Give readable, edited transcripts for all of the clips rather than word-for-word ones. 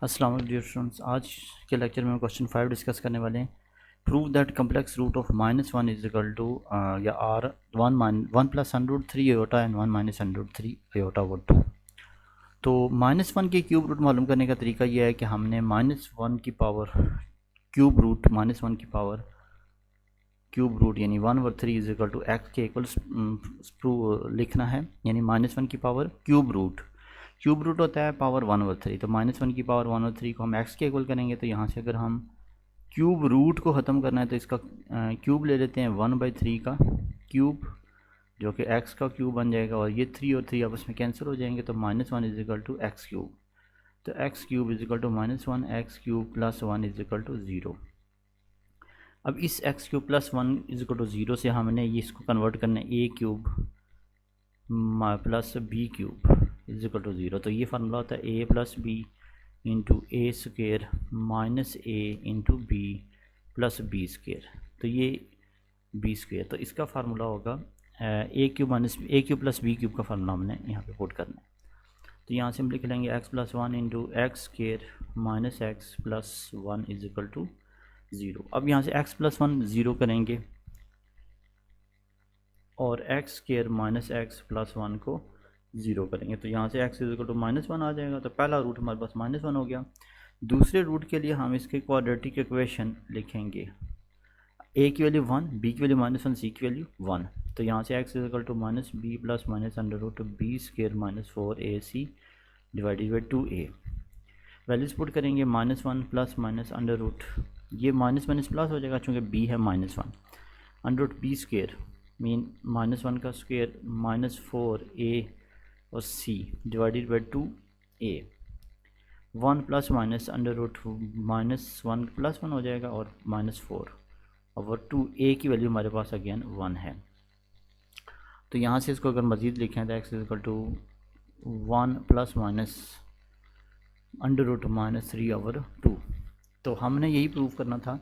अस्सलाम वालेकुम dear students. आज के लेक्चर में हम क्वेश्चन 5 डिस्कस करने वाले हैं। Prove that complex root of -1 is equal to या आर 1 plus √3 iota and 1 minus √3 iota over 2। तो -1 की क्यूब रूट मालूम करने का तरीका यह है कि हमने -1 की पावर क्यूब रूट -1 की पावर क्यूब रूट यानी 1/3 इज इक्वल टू एक्स के इक्वल्स लिखना है, यानी -1 की पावर क्यूब रूट होता है पावर 1/3। तो -1 की पावर 1/3 को हम एक्स के इक्वल करेंगे। तो यहाँ से अगर हम क्यूब रूट को ख़त्म करना है तो इसका क्यूब ले लेते हैं 1/3 का क्यूब, जो कि एक्स का क्यूब बन जाएगा, और ये 3 और 3 आपस में कैंसिल हो जाएंगे। तो -1 is equal to x cube. तो x cube is equal to -1 x cube plus 1 is equal to 0। अब इस x cube plus 1 is equal to 0 से हमने ये इसको कन्वर्ट करना है a cube plus b cube is equal to 0। तो ये फार्मूला होता है a plus b into a square minus a into b plus b square. तो ये बी स्क्वेयर, तो इसका फार्मूला होगा ए क्यूब माइनस ए क्यूब प्लस बी क्यूब का फार्मूला हमने यहाँ पे पुट करना है। तो यहाँ से हम लिख लेंगे X plus 1 into x square minus X plus 1 is equal to 0। अब यहाँ से x प्लस 1 0 करेंगे और x square minus X plus 1 को 0 करेंगे। तो यहाँ से x इज इक्वल टू -1 आ जाएगा। तो पहला रूट हमारे पास -1 हो गया। दूसरे रूट के लिए हम इसके क्वाड्रेटिक इक्वेशन लिखेंगे, a की वैल्यू 1, b की वैल्यू -1, c की वैल्यू 1। तो यहाँ से x is equal to -b plus minus under root b square minus 4ac divided by 2a। Values put करेंगे -1 प्लस माइनस अंडर रूट, ये माइनस माइनस प्लस हो जाएगा चूँकि b है -1, under root b square mean -1 का square minus 4a और c divided by 2a। 1 plus minus under root -1 plus 1 हो जाएगा और -4 ओवर 2a की वैल्यू हमारे पास अगेन 1 है। तो यहाँ से इसको अगर मज़ीद लिखें तो x is equal to 1 plus minus under root -3 over 2। तो हमने यही प्रूव करना था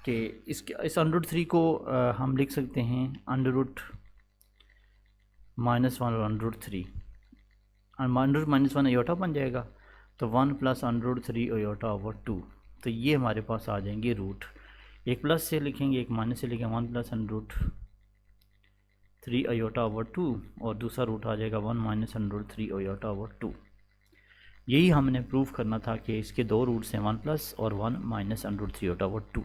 कि इस अंडर रूट 3 को हम लिख सकते हैं अंडर रूट -1 और under root 3, under root -1 iota बन जाएगा। तो 1 plus under root 3 iota over 2। तो ये हमारे पास आ जाएंगे रूट, एक प्लस से लिखेंगे एक माइनस से लिखेंगे 1 plus under root 3 iota over 2 और दूसरा रूट आ जाएगा 1 minus under root 3 iota over 2। यही हमने प्रूव करना था कि इसके दो रूट्स हैं 1 प्लस और 1 minus under root 3 iota over 2।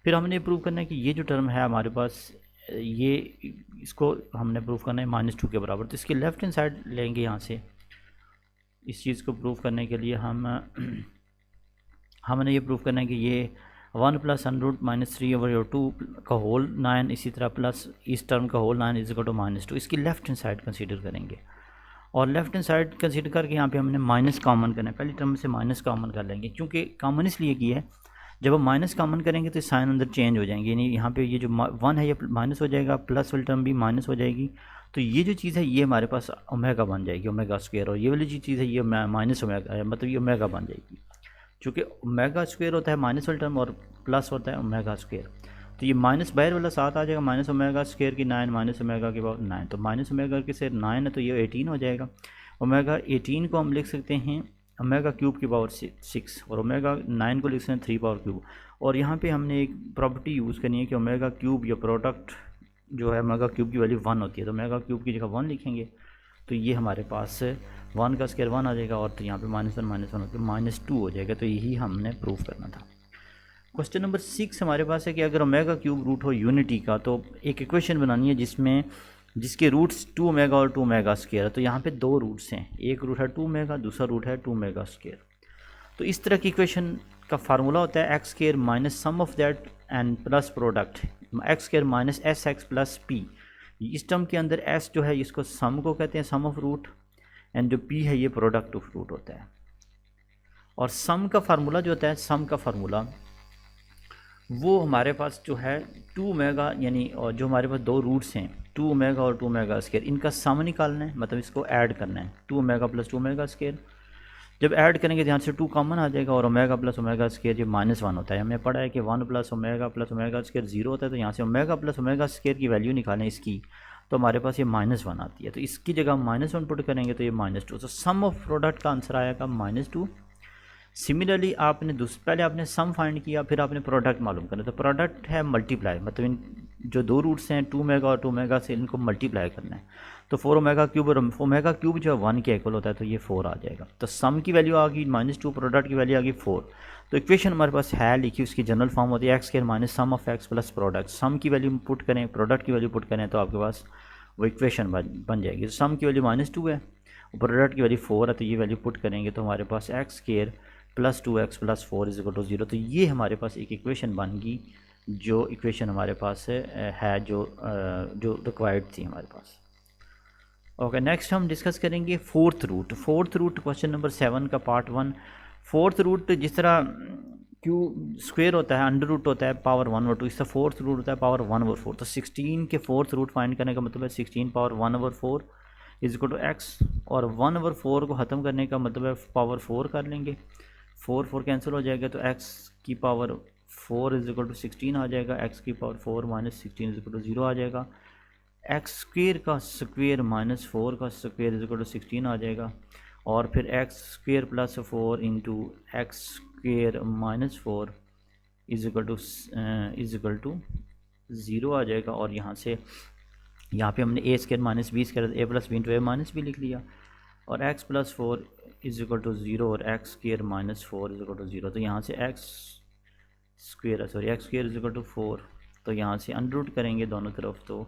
फिर हमने प्रूव करना है कि ये जो टर्म है हमारे पास, ये इसको हमने प्रूव करना है -2 के बराबर। तो इसके लेफ्ट हैंड साइड लेंगे यहाँ से। इस चीज़ को प्रूव करने के लिए हमने ये प्रूव करना है कि ये 1 प्लस अंडर रूट -3 ओवर 2 का होल 9, इसी तरह प्लस इस टर्म का होल 9 इज इक्वल टू -2। इसकी लेफ्ट हैंड साइड कंसीडर करेंगे और लेफ्ट हैंड साइड कंसीडर करके यहाँ पे हमने माइनस कॉमन करना है। पहली टर्म से माइनस कॉमन कर लेंगे, क्योंकि कॉमन इसलिए किया है जब हम माइनस कॉमन करेंगे तो साइन अंदर चेंज हो जाएंगे, यानी यहाँ पे ये जो 1 है ये माइनस हो जाएगा, प्लस वाली टर्म भी माइनस हो जाएगी। तो ये जो चीज़ है ये हमारे पास ओमेगा बन जाएगी, ओमेगा स्क्वायर, और ये वाली जो चीज़ है ये माइनस ओमेगा, मतलब ये ओमेगा बन जाएगी, क्योंकि ओमेगा स्क्वायर होता है माइनस वाली टर्म और प्लस होता है ओमेगा स्क्वायर। तो ये माइनस बाहर वाला 7 आ जाएगा, माइनस ओमेगा स्क्वायर की 9 माइनस ओमेगा के पावर 9। तो माइनस ओमेगा के से 9 है तो ये 18 हो जाएगा। ओमेगा 18 को हम लिख सकते हैं ओमेगा क्यूब की पावर 6 और ओमेगा 9 को लिख सकते हैं 3 पावर क्यूब। और यहाँ पे हमने एक प्रॉपर्टी यूज़ करनी है कि ओमेगा क्यूब या प्रोडक्ट जो है ओमेगा क्यूब की वैल्यू 1 होती है। तो ओमेगा क्यूब की जगह 1 लिखेंगे तो ये हमारे पास 1 का स्क्वायर 1 आ जाएगा और तो यहाँ पे -1 होकर -2 हो जाएगा। तो यही हमने प्रूव करना था। क्वेश्चन नंबर 6 हमारे पास है कि अगर ओमेगा क्यूब रूट हो यूनिटी का तो एक इक्वेशन बनानी है जिसके रूट्स 2 ओमेगा और 2 ओमेगा स्क्वायर है। तो यहाँ पे दो रूट्स हैं, एक रूट है 2 ओमेगा, दूसरा रूट है 2 ओमेगा स्क्वायर। तो इस तरह की इक्वेशन का फार्मूला होता है x square minus sum of that and plus product x square minus S x plus P. इस टर्म के अंदर एस जो है इसको सम को कहते हैं, सम ऑफ रूट, एंड जो पी है ये प्रोडक्ट ऑफ रूट होता है। और सम का फार्मूला जो होता है, सम का फार्मूला वो हमारे पास जो है 2 ओमेगा, यानी और जो हमारे पास दो रूट्स हैं 2 ओमेगा और 2 ओमेगा स्क्वायर, इनका सम निकालना है, मतलब इसको ऐड करना है 2 ओमेगा प्लस 2 ओमेगा स्क्वायर। जब ऐड करेंगे ध्यान से 2 कॉमन आ जाएगा और ओमेगा प्लस ओमेगा स्क्वायर ये -1 होता है। हमने पढ़ा है कि 1 प्लस ओमेगा स्क्वायर 0 होता है। तो यहाँ से ओमेगा प्लस ओमेगा स्क्वायर की वैल्यू निकालें इसकी, तो हमारे पास ये -1 आती है। तो इसकी जगह -1 पुट करेंगे तो ये -2। तो सम ऑफ प्रोडक्ट का आंसर आएगा -2। सिमिलरली आपने पहले आपने सम फाइंड किया, फिर आपने प्रोडक्ट मालूम करना। तो प्रोडक्ट है मल्टीप्लाई, मतलब इन जो दो रूट्स हैं 2 ओमेगा और 2 ओमेगा से इनको मल्टीप्लाई करना है। तो 4 ओमेगा क्यूब और ओमेगा क्यूब जो है 1 के इक्वल होता है, तो ये 4 आ जाएगा। तो सम की वैल्यू आ गई -2, प्रोडक्ट की वैल्यू आ गई 4। तो इक्वेशन हमारे पास है लिखी, उसकी जनरल फॉर्म होती है x² minus sum of x plus product. Sum की वैल्यू पुट करें, प्रोडक्ट की वैल्यू पुट करें, तो आपके पास वो इक्वेशन बन जाएगी। तो सम की वैल्यू -2 है, प्रोडक्ट की वैल्यू 4 है, तो ये वैल्यू पुट करेंगे तो हमारे पास x² plus 2x plus 4 is equal to 0। तो ये हमारे पास एक इक्वेशन बन गई, जो इक्वेशन हमारे पास है जो रिक्वायर्ड थी हमारे पास। ओके, नेक्स्ट हम डिस्कस करेंगे fourth root. Fourth root question number 7 का पार्ट 1। फोर्थ रूट जिस तरह क्यू स्क्वेयर होता है, अंडर रूट होता है पावर 1/2, इसका फोर्थ रूट होता है पावर 1/4। तो 16 के फोर्थ रूट फाइंड करने का मतलब है 16 power 1/4 is equal to x, और 1/4 को ख़त्म करने का मतलब है पावर 4 कर लेंगे, 4 कैंसिल हो जाएगा, तो एक्स की पावर 4 इज इक्वल टू 16 आ जाएगा। एक्स की power 4 minus 16 is equal to 0 आ जाएगा। एक्स स्क्वेयर का स्क्वेयर माइनस 4 का स्क्वेयर इज इक्वल टू 16 आ जाएगा, और फिर x square plus 4 into x square minus 4 is equal to 0 आ जाएगा। और यहाँ पे हमने a square minus b square, a plus b into a minus B लिख लिया, और x plus 4 is equal to 0 और x square minus 4 is equal to 0। तो यहाँ से x square is equal to 4, तो यहाँ से अंडर रूट करेंगे दोनों तरफ, तो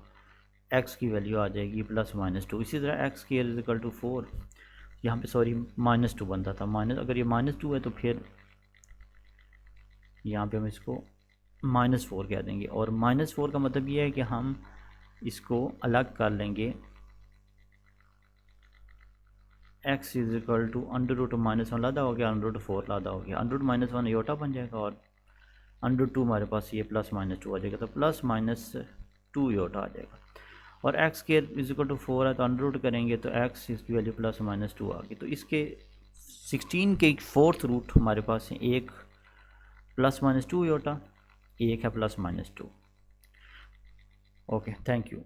x की वैल्यू आ जाएगी +-2। इसी तरह x square is equal to 4, यहाँ पे सॉरी -2 बनता था, अगर ये -2 है तो फिर यहाँ पे हम इसको -4 कह देंगे। और -4 का मतलब ये है कि हम इसको अलग कर लेंगे, x इज इक्वल टू √-1 लादा हो गया, √4 लादा हो गया, √-1 योटा बन जाएगा, और √2 हमारे पास ये +-2 आ जाएगा, तो +-2 योटा आ जाएगा। और x square is equal to 4 है, तो अंडर रूट करेंगे तो x इसकी वैल्यू +-2 आ गई। तो इसके 16 के फोर्थ रूट हमारे पास है, एक +-2 योटा, एक है +-2। Okay, thank you.